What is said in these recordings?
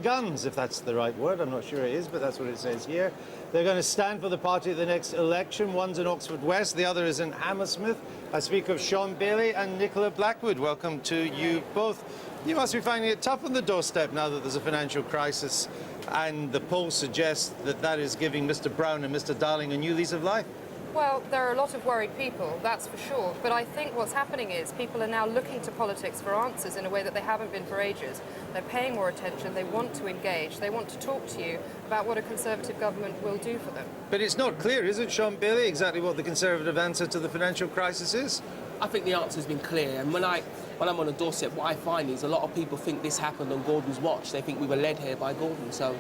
guns, if that's the right word. I'm not sure it is, but that's what it says here. They're going to stand for the party at the next election. One's in Oxford West, the other is in Hammersmith. I speak of Sean Bailey and Nicola Blackwood. Welcome to you both. You must be finding it tough on the doorstep now that there's a financial crisis, and the polls suggest that that is giving Mr. Brown and Mr. Darling a new lease of life. Well, there are a lot of worried people, that's for sure. But I think what's happening is people are now looking to politics for answers in a way that they haven't been for ages. They're paying more attention, they want to engage, they want to talk to you about what a Conservative government will do for them. But it's not clear, is it, Sean Bailey, exactly what the Conservative answer to the financial crisis is? I think the answer's been clear, and when I'm on a doorstep, what I find is a lot of people think this happened on Gordon's watch. They think we were led here by Gordon, so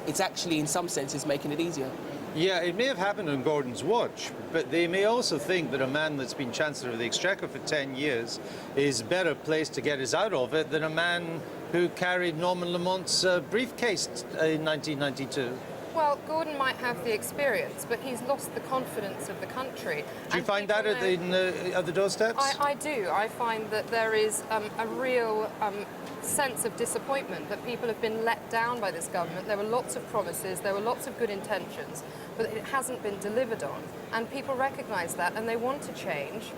it's actually, in some senses, making it easier. Yeah, it may have happened on Gordon's watch, but they may also think that a man that's been Chancellor of the Exchequer for 10 years is better placed to get us out of it than a man who carried Norman Lamont's briefcase in 1992. Well, Gordon might have the experience, but he's lost the confidence of the country. Do you find that at the doorsteps? I do. I find that there is a real sense of disappointment that people have been let down by this government. There were lots of promises, there were lots of good intentions, but it hasn't been delivered on. And people recognise that and they want to change.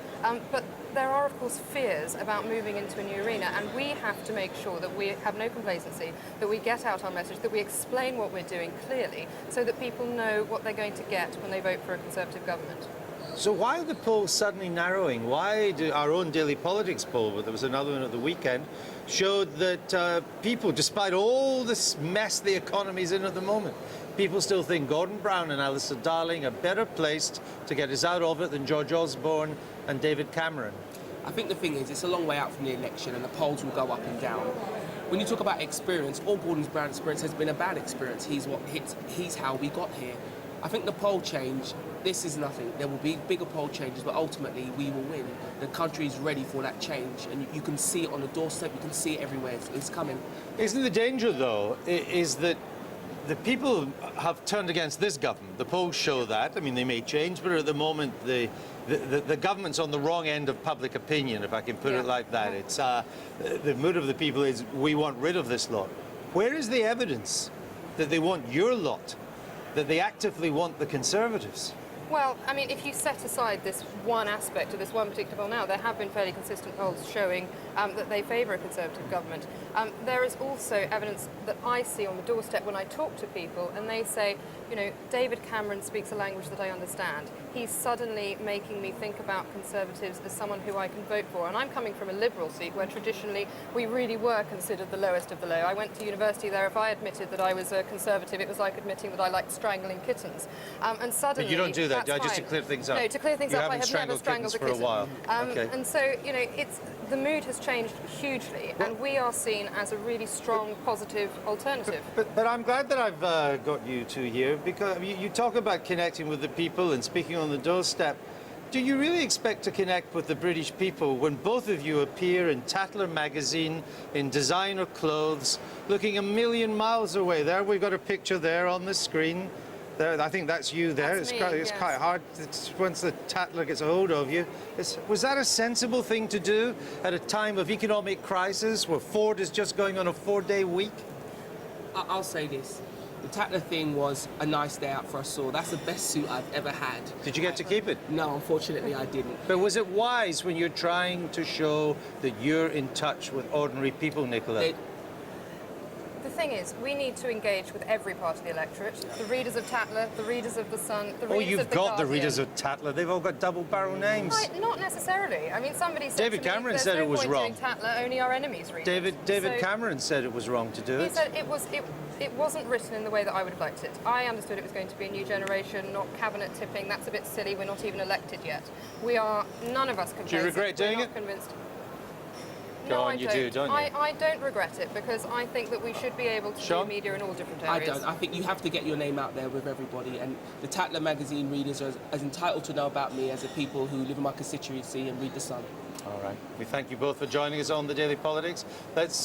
But there are, of course, fears about moving into a new arena, and we have to make sure that we have no complacency, that we get out our message, that we explain what we're doing clearly, so that people know what they're going to get when they vote for a Conservative government. So why are the polls suddenly narrowing? Why do our own Daily Politics poll, but there was another one at the weekend, showed that people, despite all this mess the economy's in at the moment, people still think Gordon Brown and Alistair Darling are better placed to get us out of it than George Osborne and David Cameron? I think the thing is, it's a long way out from the election, and the polls will go up and down. When you talk about experience, all Gordon's Brown experience has been a bad experience. He's how we got here. I think the poll change, this is nothing. There will be bigger poll changes, but ultimately we will win. The country is ready for that change, and you can see it on the doorstep, you can see it everywhere. It's coming. Isn't the danger, though, is that the people have turned against this government? The polls show that. I mean, they may change, but at the moment, the government's on the wrong end of public opinion, if I can put it like that. It's the mood of the people is, we want rid of this lot. Where is the evidence that they want your lot, that they actively want the Conservatives? Well, I mean, if you set aside this one aspect of this one particular poll now, there have been fairly consistent polls showing that they favour a Conservative government. There is also evidence that I see on the doorstep when I talk to people, and they say, you know, David Cameron speaks a language that I understand. He's suddenly making me think about Conservatives as someone who I can vote for. And I'm coming from a Liberal seat where traditionally we really were considered the lowest of the low. I went to university there. If I admitted that I was a Conservative, it was like admitting that I liked strangling kittens. And suddenly, but you don't do that, just to clear things up. No, to clear things up, I have never strangled strangled a for kitten. a while. Okay. And so, you know, the mood has changed hugely, and we are seen as a really strong, positive alternative. But I'm glad that I've got you two here, because you talk about connecting with the people and speaking on the doorstep. Do you really expect to connect with the British people when both of you appear in Tatler magazine, in designer clothes, looking a million miles away? There, we've got a picture there on the screen. There, I think that's you there. That's me, it's yes. quite hard once the Tatler gets a hold of you. Was that a sensible thing to do at a time of economic crisis where Ford is just going on a 4-day week? I'll say this. The Tatler thing was a nice day out for a saw. That's the best suit I've ever had. Did you get to keep it? No, unfortunately I didn't. But was it wise when you're trying to show that you're in touch with ordinary people, Nicola? The thing is, we need to engage with every part of the electorate. The readers of Tatler, the readers of The Sun, the readers of The Guardian. Oh, you've got the readers of Tatler. They've all got double-barrel names. Not necessarily. I mean, somebody said David to me, Cameron said it was wrong. Doing Tatler, only our enemies read it. David Cameron said it was wrong to do it. He said it wasn't written in the way that I would have liked it. I understood it was going to be a new generation, not cabinet tipping. That's a bit silly. We're not even elected yet. We are, none of us complacent. Do you regret doing it? Convinced. Go No, on, I you don't. do, don't you? I don't regret it, because I think that we should be able to do media in all different areas. I don't. I think you have to get your name out there with everybody, and the Tatler magazine readers are as entitled to know about me as the people who live in my constituency and read The Sun. All right. We thank you both for joining us on the Daily Politics. Let's